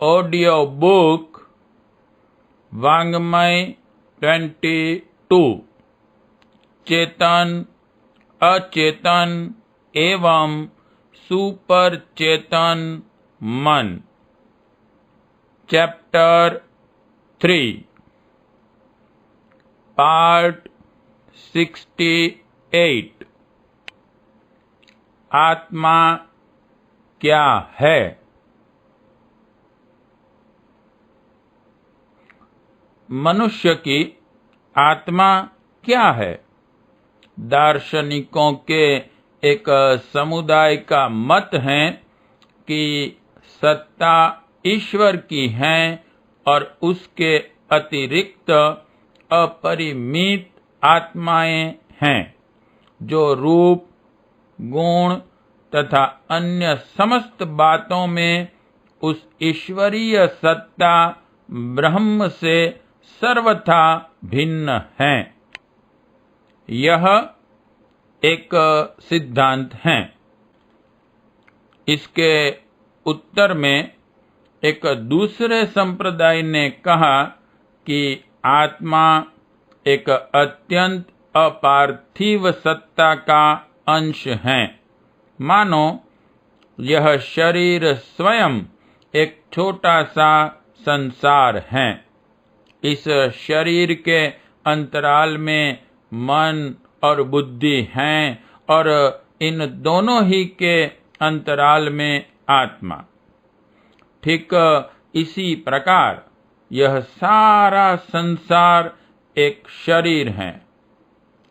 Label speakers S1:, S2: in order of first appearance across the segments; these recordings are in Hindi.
S1: ऑडियो बुक वाङ्मय 22 चेतन, अचेतन एवं सुपर चेतन मन, चैप्टर 3, पार्ट 68। आत्मा क्या है? मनुष्य की आत्मा क्या है? दार्शनिकों के एक समुदाय का मत है कि सत्ता ईश्वर की है और उसके अतिरिक्त अपरिमित आत्माएं हैं जो रूप, गुण तथा अन्य समस्त बातों में उस ईश्वरीय सत्ता ब्रह्म से सर्वथा भिन्न हैं। यह एक सिद्धांत है। इसके उत्तर में एक दूसरे संप्रदाय ने कहा कि आत्मा एक अत्यंत अपार्थिव सत्ता का अंश है। मानो यह शरीर स्वयं एक छोटा सा संसार है। इस शरीर के अंतराल में मन और बुद्धि हैं और इन दोनों ही के अंतराल में आत्मा। ठीक इसी प्रकार यह सारा संसार एक शरीर है।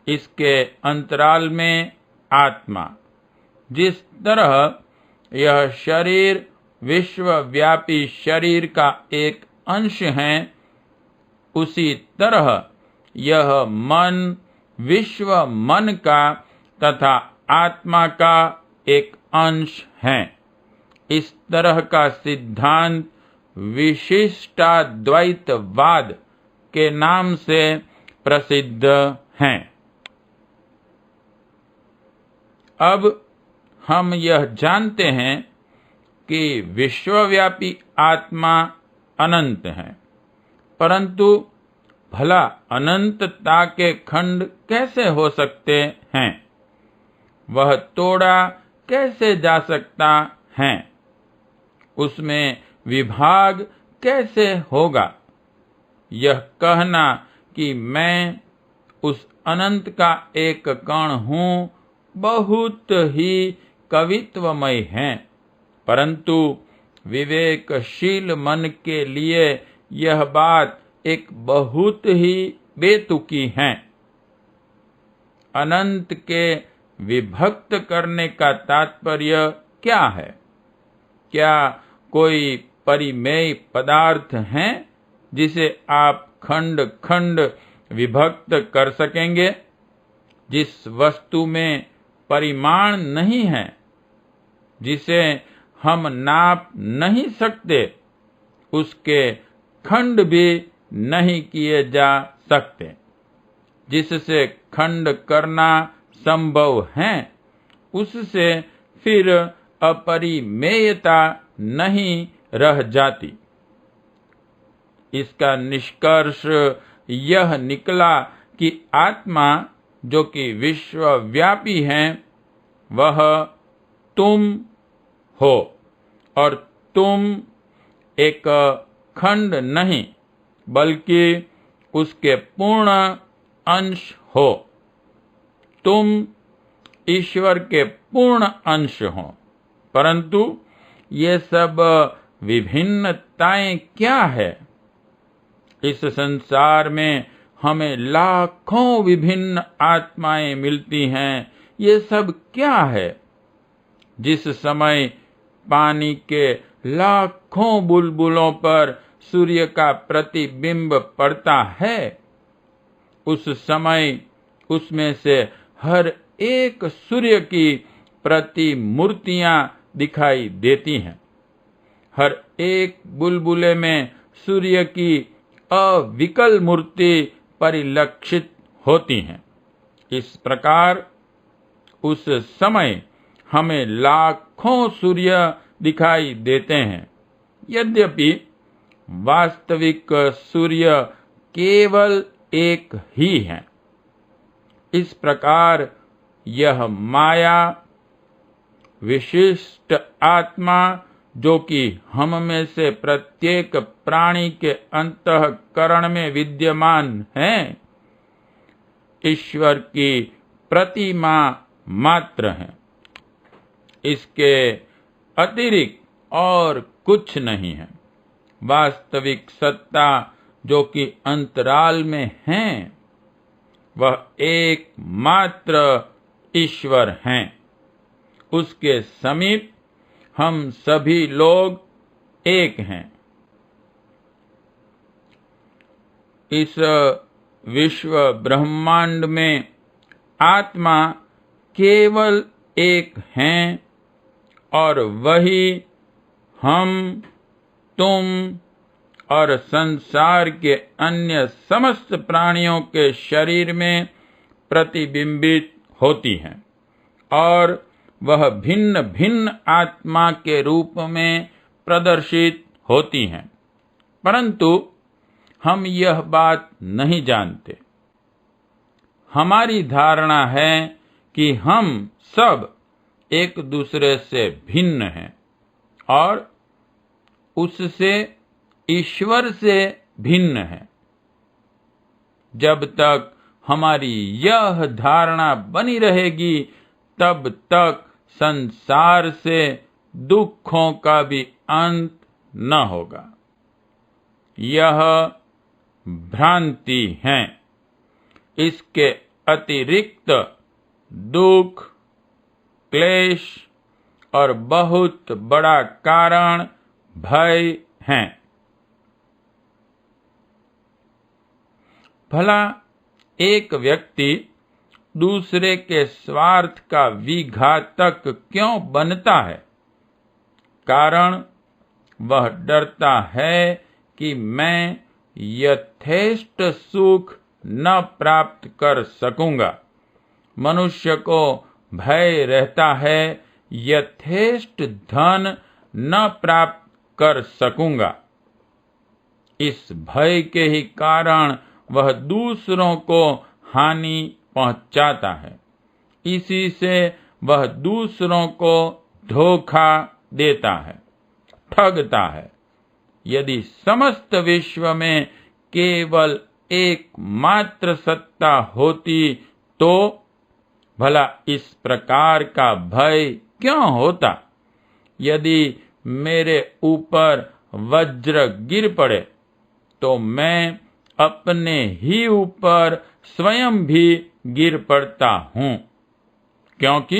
S1: इसके अंतराल में आत्मा। जिस तरह यह शरीर विश्वव्यापी शरीर का एक अंश है, उसी तरह यह मन विश्व मन का तथा आत्मा का एक अंश है। इस तरह का सिद्धांत विशिष्टाद्वैतवाद के नाम से प्रसिद्ध है। अब हम यह जानते हैं कि विश्वव्यापी आत्मा अनंत है, परंतु भला अनंतता के खंड कैसे हो सकते हैं? वह तोड़ा कैसे जा सकता है? उसमें विभाग कैसे होगा? यह कहना कि मैं उस अनंत का एक कण हूँ बहुत ही कवित्वमय है, परंतु विवेकशील मन के लिए यह बात एक बहुत ही बेतुकी है। अनंत के विभक्त करने का तात्पर्य क्या है? क्या कोई परिमेय पदार्थ है जिसे आप खंड खंड विभक्त कर सकेंगे? जिस वस्तु में परिमाण नहीं है, जिसे हम नाप नहीं सकते, उसके खंड भी नहीं किए जा सकते। जिससे खंड करना संभव है, उससे फिर अपरिमेयता नहीं रह जाती। इसका निष्कर्ष यह निकला कि आत्मा जो कि विश्वव्यापी है, वह तुम हो और तुम एक खंड नहीं बल्कि उसके पूर्ण अंश हो। तुम ईश्वर के पूर्ण अंश हो, परंतु ये सब विभिन्नताएं क्या है? इस संसार में हमें लाखों विभिन्न आत्माएं मिलती हैं। ये सब क्या है? जिस समय पानी के लाखों बुलबुलों पर सूर्य का प्रतिबिंब पड़ता है, उस समय उसमें से हर एक सूर्य की प्रतिमूर्तियां दिखाई देती हैं। हर एक बुलबुले में सूर्य की अविकल मूर्ति परिलक्षित होती हैं। इस प्रकार उस समय हमें लाखों सूर्य दिखाई देते हैं, यद्यपि वास्तविक सूर्य केवल एक ही है। इस प्रकार यह माया विशिष्ट आत्मा, जो कि हम में से प्रत्येक प्राणी के अंतःकरण में विद्यमान है, ईश्वर की प्रतिमा मात्र है। इसके अतिरिक्त और कुछ नहीं है। वास्तविक सत्ता जो कि अंतराल में है, वह एकमात्र ईश्वर हैं। उसके समीप हम सभी लोग एक हैं। इस विश्व ब्रह्मांड में आत्मा केवल एक हैं और वही हम, तुम और संसार के अन्य समस्त प्राणियों के शरीर में प्रतिबिंबित होती हैं और वह भिन्न भिन्न आत्मा के रूप में प्रदर्शित होती हैं। परंतु हम यह बात नहीं जानते। हमारी धारणा है कि हम सब एक दूसरे से भिन्न हैं और उससे, ईश्वर से भिन्न हैं। जब तक हमारी यह धारणा बनी रहेगी, तब तक संसार से दुखों का भी अंत न होगा। यह भ्रांति है। इसके अतिरिक्त दुख, क्लेश और बहुत बड़ा कारण भय है। भला एक व्यक्ति दूसरे के स्वार्थ का विघातक क्यों बनता है? कारण वह डरता है कि मैं यथेष्ट सुख न प्राप्त कर सकूंगा। मनुष्य को भय रहता है यथेष्ट धन न प्राप्त कर सकूंगा। इस भय के ही कारण वह दूसरों को हानि पहुंचाता है। इसी से वह दूसरों को धोखा देता है, ठगता है। यदि समस्त विश्व में केवल एकमात्र सत्ता होती तो भला इस प्रकार का भय क्यों होता? यदि मेरे ऊपर वज्र गिर पड़े तो मैं अपने ही ऊपर स्वयं भी गिर पड़ता हूं, क्योंकि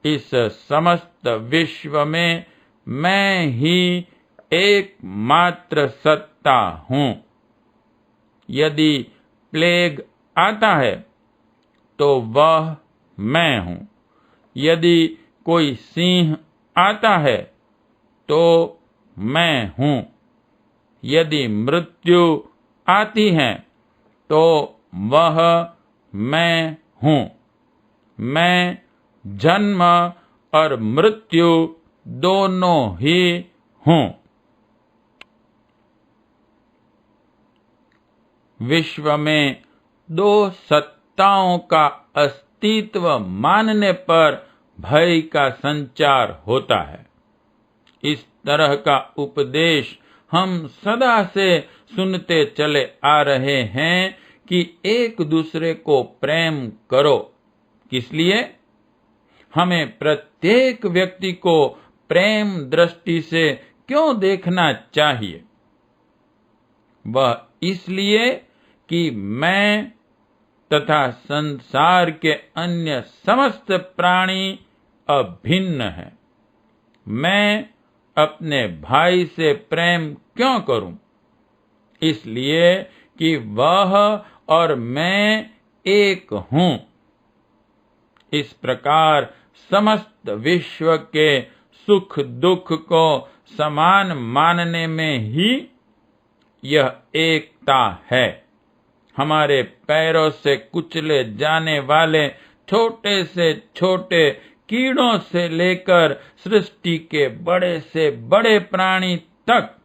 S1: इस समस्त विश्व में मैं ही एकमात्र सत्ता हूं। यदि प्लेग आता है तो वह मैं हूं। यदि कोई सिंह आता है तो मैं हूं। यदि मृत्यु आती है तो वह मैं हूं। मैं जन्म और मृत्यु दोनों ही हूं। विश्व में दो सत्ताओं का अस्तित्व मानने पर भय का संचार होता है। इस तरह का उपदेश हम सदा से सुनते चले आ रहे हैं कि एक दूसरे को प्रेम करो। किस लिए? हमें प्रत्येक व्यक्ति को प्रेम दृष्टि से क्यों देखना चाहिए? वह इसलिए कि मैं तथा संसार के अन्य समस्त प्राणी अभिन्न हैं। मैं अपने भाई से प्रेम क्यों करूं? इसलिए कि वह और मैं एक हूं। इस प्रकार समस्त विश्व के सुख दुख को समान मानने में ही यह एकता है। हमारे पैरों से कुचले जाने वाले छोटे से छोटे कीड़ों से लेकर सृष्टि के बड़े से बड़े प्राणी तक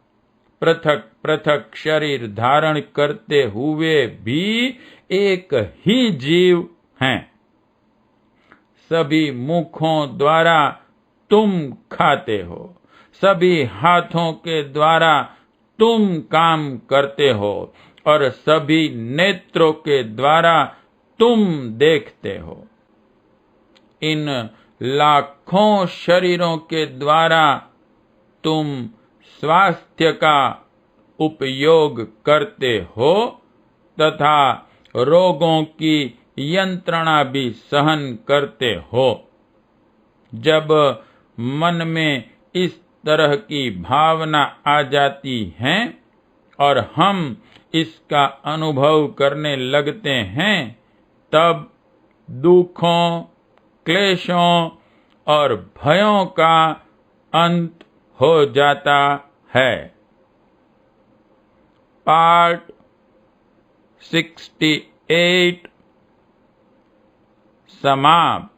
S1: पृथक पृथक शरीर धारण करते हुए भी एक ही जीव हैं। सभी मुखों द्वारा तुम खाते हो, सभी हाथों के द्वारा तुम काम करते हो और सभी नेत्रों के द्वारा तुम देखते हो। इन लाखों शरीरों के द्वारा तुम स्वास्थ्य का उपयोग करते हो तथा रोगों की यंत्रणा भी सहन करते हो। जब मन में इस तरह की भावना आ जाती है और हम इसका अनुभव करने लगते हैं, तब दुखों, क्लेशों और भयों का अंत हो जाता है। पार्ट 68 समाप्त।